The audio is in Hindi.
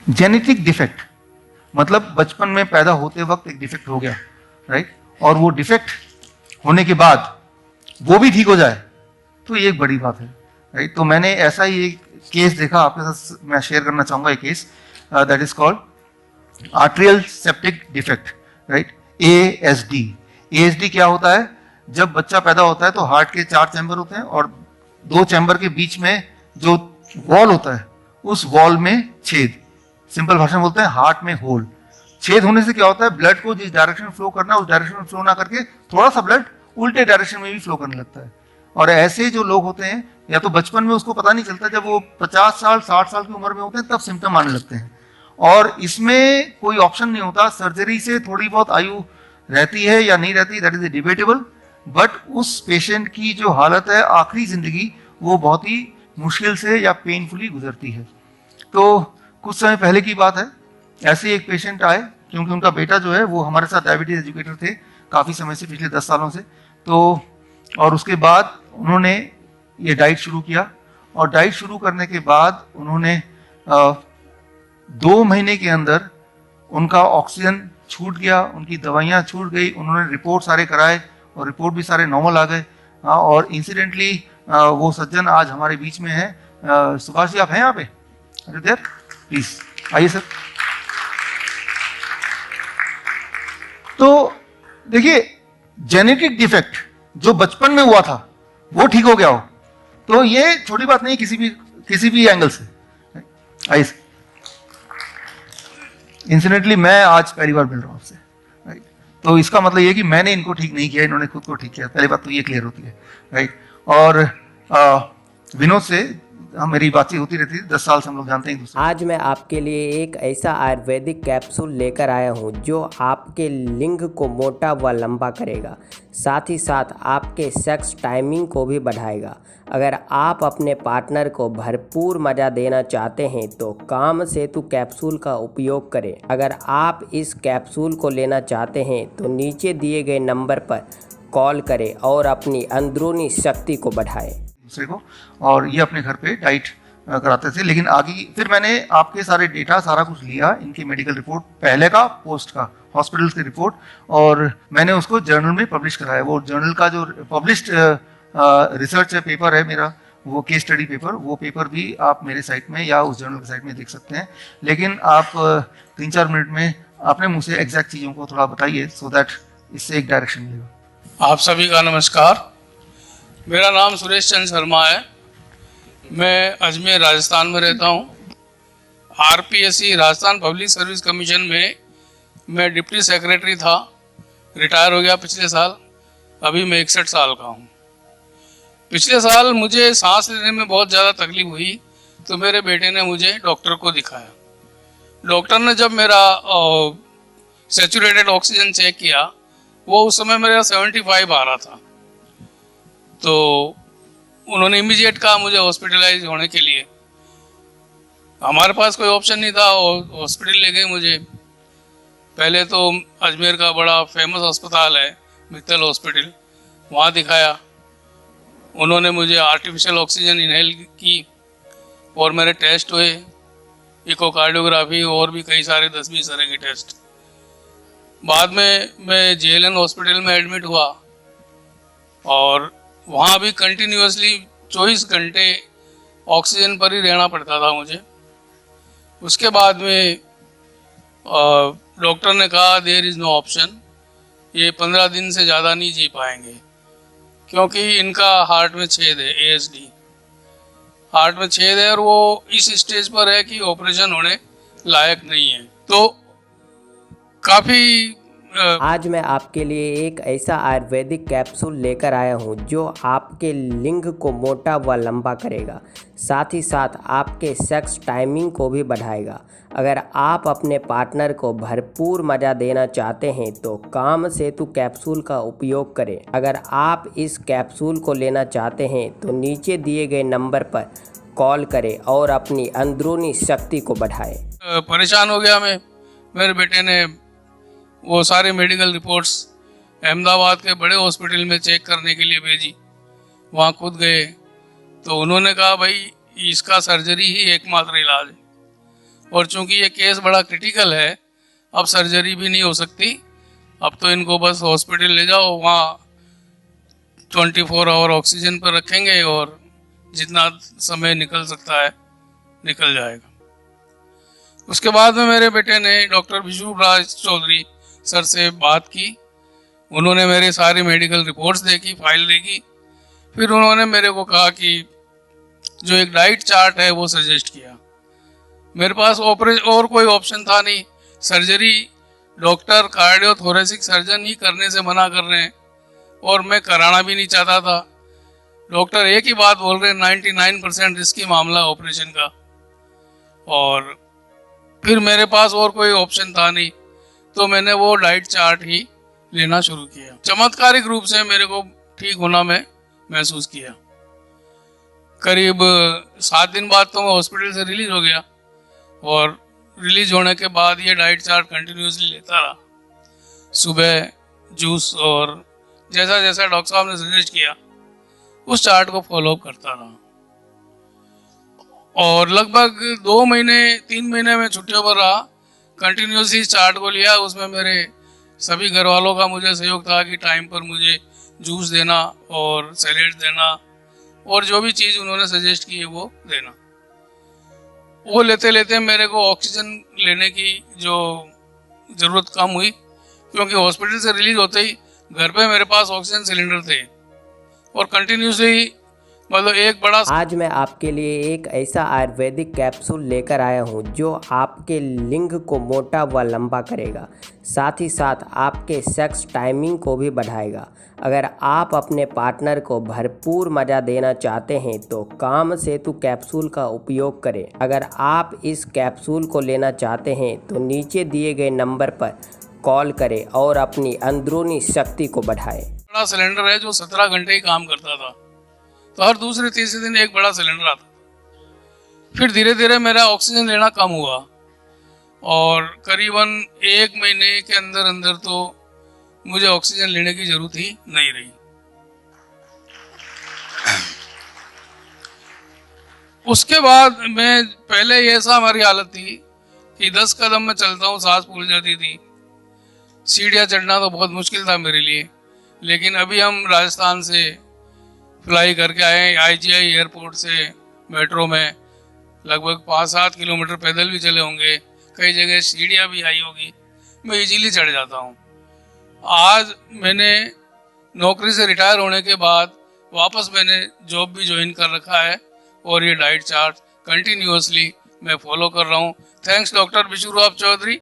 जेनेटिक डिफेक्ट मतलब बचपन में पैदा होते वक्त एक डिफेक्ट हो गया, राइट, और वो डिफेक्ट होने के बाद वो भी ठीक हो जाए तो ये एक बड़ी बात है, राइट। तो मैंने ऐसा ही एक केस देखा, आपके साथ मैं शेयर करना चाहूंगा एक case, that is called atrial septic defect, right, ASD। ASD क्या होता है? जब बच्चा पैदा होता है तो हार्ट के 4 चैम्बर होते हैं और 2 चैम्बर के बीच में जो वॉल होता है उस वॉल में छेद, सिंपल भाषा में बोलते हैं हार्ट में होल। छेद होने से क्या होता है, ब्लड को जिस डायरेक्शन में फ्लो करना है उस डायरेक्शन में फ्लो ना करके थोड़ा सा ब्लड उल्टे डायरेक्शन में भी फ्लो करने लगता है। और ऐसे जो लोग होते हैं या तो बचपन में उसको पता नहीं चलता, जब वो 50 साल 60 साल की उम्र में होते हैं तब सिम्टम आने लगते हैं। और इसमें कोई ऑप्शन नहीं होता, सर्जरी से थोड़ी बहुत आयु रहती है या नहीं रहती, दैट इज डिबेटेबल, बट उस पेशेंट की जो हालत है आखिरी जिंदगी वो बहुत ही मुश्किल से या पेनफुली गुजरती है। तो कुछ समय पहले की बात है, ऐसे एक पेशेंट आए, क्योंकि उनका बेटा जो है वो हमारे साथ डायबिटीज एजुकेटर थे काफ़ी समय से, पिछले 10 सालों से। तो और उसके बाद उन्होंने ये डाइट शुरू किया और डाइट शुरू करने के बाद उन्होंने 2 महीने के अंदर उनका ऑक्सीजन छूट गया, उनकी दवाइयाँ छूट गई, उन्होंने रिपोर्ट सारे कराए और रिपोर्ट भी सारे नॉर्मल आ गए। और इंसिडेंटली वो सज्जन आज हमारे बीच में है। सुभाष जी आप हैं यहाँ पे? अरे देर प्लीज आइए सर। तो देखिए, जेनेटिक डिफेक्ट जो बचपन में हुआ था वो ठीक हो गया हो तो ये छोटी बात नहीं किसी भी एंगल से। आइए सर। इंसिडेंटली मैं आज पहली बार मिल रहा हूं आपसे, राइट। तो इसका मतलब ये कि मैंने इनको ठीक नहीं किया, इन्होंने खुद को ठीक किया, पहली बात तो ये क्लियर होती है, राइट। और विनोद से मेरी बातचीत होती रहती है, 10 साल से हम लोग जानते हैं एक दूसरे। आज मैं आपके लिए एक ऐसा आयुर्वेदिक कैप्सूल लेकर आया हूं जो आपके लिंग को मोटा व लंबा करेगा, साथ ही साथ आपके सेक्स टाइमिंग को भी बढ़ाएगा। अगर आप अपने पार्टनर को भरपूर मज़ा देना चाहते हैं तो काम सेतु कैप्सूल का उपयोग करें। अगर आप इस कैप्सूल को लेना चाहते हैं तो नीचे दिए गए नंबर पर कॉल करें और अपनी अंदरूनी शक्ति को बढ़ाएं। दूसरे को, और ये अपने घर पे डाइट कराते थे। लेकिन आगे फिर मैंने आपके सारे डेटा सारा कुछ लिया, इनकी मेडिकल रिपोर्ट पहले का पोस्ट का हॉस्पिटल्स की रिपोर्ट, और मैंने उसको जर्नल में पब्लिश कराया। वो जर्नल का जो पब्लिश्ड रिसर्च पेपर है मेरा, वो केस स्टडी पेपर, वो पेपर भी आप मेरे साइट में या उस जर्नल की साइट में देख सकते हैं। लेकिन आप 3-4 मिनट में अपने मुँह से एग्जैक्ट चीज़ों को थोड़ा बताइए, सो दैट इससे एक डायरेक्शन मिलेगा। आप सभी का नमस्कार। मेरा नाम सुरेश चंद्र शर्मा है। मैं अजमेर राजस्थान में रहता हूँ। RPSC Rajasthan public service commission में मैं डिप्टी सेक्रेटरी था, रिटायर हो गया पिछले साल। अभी मैं 61 साल का हूँ। पिछले साल मुझे सांस लेने में बहुत ज़्यादा तकलीफ हुई तो मेरे बेटे ने मुझे डॉक्टर को दिखाया। डॉक्टर ने जब मेरा सैचुरेटेड ऑक्सीजन चेक किया, वो उस समय मेरा 75 आ रहा था। तो उन्होंने इमीडिएट कहा मुझे हॉस्पिटलाइज होने के लिए। हमारे पास कोई ऑप्शन नहीं था, हॉस्पिटल ले गए मुझे। पहले तो अजमेर का बड़ा फेमस अस्पताल है मित्तल हॉस्पिटल, वहाँ दिखाया। उन्होंने मुझे आर्टिफिशियल ऑक्सीजन इनहेल की और मेरे टेस्ट हुए, इकोकार्डियोग्राफी और भी कई सारे 10-20 तरह के टेस्ट। बाद में मैं JLN हॉस्पिटल में एडमिट हुआ और वहाँ भी कंटिन्यूसली 24 घंटे ऑक्सीजन पर ही रहना पड़ता था मुझे। उसके बाद में डॉक्टर ने कहा देयर इज़ नो ऑप्शन, ये 15 दिन से ज़्यादा नहीं जी पाएंगे क्योंकि इनका हार्ट में छेद है, ASD हार्ट में छेद है और वो इस स्टेज पर है कि ऑपरेशन होने लायक नहीं है। तो काफ़ी आज मैं आपके लिए एक ऐसा आयुर्वेदिक कैप्सूल लेकर आया हूं जो आपके लिंग को मोटा व लंबा करेगा, साथ ही साथ आपके सेक्स टाइमिंग को भी बढ़ाएगा। अगर आप अपने पार्टनर को भरपूर मज़ा देना चाहते हैं तो काम सेतु कैप्सूल का उपयोग करें। अगर आप इस कैप्सूल को लेना चाहते हैं तो नीचे दिए गए नंबर पर कॉल करें और अपनी अंदरूनी शक्ति को बढ़ाएं। परेशान हो गया मैं। मेरे बेटे ने वो सारे मेडिकल रिपोर्ट्स अहमदाबाद के बड़े हॉस्पिटल में चेक करने के लिए भेजी। वहाँ खुद गए तो उन्होंने कहा भाई इसका सर्जरी ही एकमात्र इलाज है और चूंकि ये केस बड़ा क्रिटिकल है, अब सर्जरी भी नहीं हो सकती। अब तो इनको बस हॉस्पिटल ले जाओ, वहाँ 24 आवर ऑक्सीजन पर रखेंगे और जितना समय निकल सकता है निकल जाएगा। उसके बाद में मेरे बेटे ने डॉक्टर विशुराज चौधरी सर से बात की। उन्होंने मेरे सारे मेडिकल रिपोर्ट्स देखी, फाइल देखी। फिर उन्होंने मेरे को कहा कि जो एक डाइट चार्ट है वो सजेस्ट किया। मेरे पास और कोई ऑप्शन था नहीं। सर्जरी डॉक्टर कार्डियोथोरेसिक सर्जन ही करने से मना कर रहे हैं और मैं कराना भी नहीं चाहता था। डॉक्टर एक ही बात बोल रहे हैं, 99% रिस्की मामला ऑपरेशन का। और फिर मेरे पास और कोई ऑप्शन था नहीं, तो मैंने वो डाइट चार्ट ही लेना शुरू किया। चमत्कारिक रूप से मेरे को ठीक होना मैं महसूस किया। करीब 7 दिन बाद तो मैं हॉस्पिटल से रिलीज हो गया और रिलीज होने के बाद ये डाइट चार्ट कंटिन्यूसली लेता रहा। सुबह जूस और जैसा जैसा डॉक्टर साहब ने सजेस्ट किया उस चार्ट को फॉलो करता रहा। और लगभग 2 महीने 3 महीने में छुट्टियों पर रहा। कंटिन्यूसली इस चार्ट को लिया। उसमें मेरे सभी घर वालों का मुझे सहयोग था कि टाइम पर मुझे जूस देना और सैलेड देना और जो भी चीज़ उन्होंने सजेस्ट की है वो देना। वो लेते लेते मेरे को ऑक्सीजन लेने की जो ज़रूरत कम हुई, क्योंकि हॉस्पिटल से रिलीज होते ही घर पे मेरे पास ऑक्सीजन सिलेंडर थे और कंटिन्यूसली मतलब एक बड़ा। आज मैं आपके लिए एक ऐसा आयुर्वेदिक कैप्सूल लेकर आया हूँ जो आपके लिंग को मोटा व लंबा करेगा, साथ ही साथ आपके सेक्स टाइमिंग को भी बढ़ाएगा। अगर आप अपने पार्टनर को भरपूर मज़ा देना चाहते हैं तो काम सेतु कैप्सूल का उपयोग करें। अगर आप इस कैप्सूल को लेना चाहते हैं तो नीचे दिए गए नंबर पर कॉल करें और अपनी अंदरूनी शक्ति को बढ़ाएं। बड़ा सिलेंडर है जो 17 घंटे ही काम करता था, तो हर दूसरे तीसरे दिन एक बड़ा सिलेंडर आता था। फिर धीरे धीरे मेरा ऑक्सीजन लेना कम हुआ और करीबन 1 महीने के अंदर अंदर तो मुझे ऑक्सीजन लेने की जरूरत ही नहीं रही। उसके बाद मैं पहले ऐसा हमारी हालत थी कि 10 कदम में चलता हूँ सांस फूल जाती थी। सीढ़ियाँ चढ़ना तो बहुत मुश्किल था मेरे लिए। लेकिन अभी हम राजस्थान से फ्लाई करके आए IGI एयरपोर्ट से मेट्रो में, लगभग 5-7 किलोमीटर पैदल भी चले होंगे, कई जगह सीढ़ियाँ भी आई होगी, मैं इजीली चढ़ जाता हूँ। आज मैंने नौकरी से रिटायर होने के बाद वापस मैंने जॉब भी ज्वाइन कर रखा है और ये डाइट चार्ट कंटिन्यूअसली मैं फॉलो कर रहा हूँ। Thanks doctor Vishuraj Chaudhary.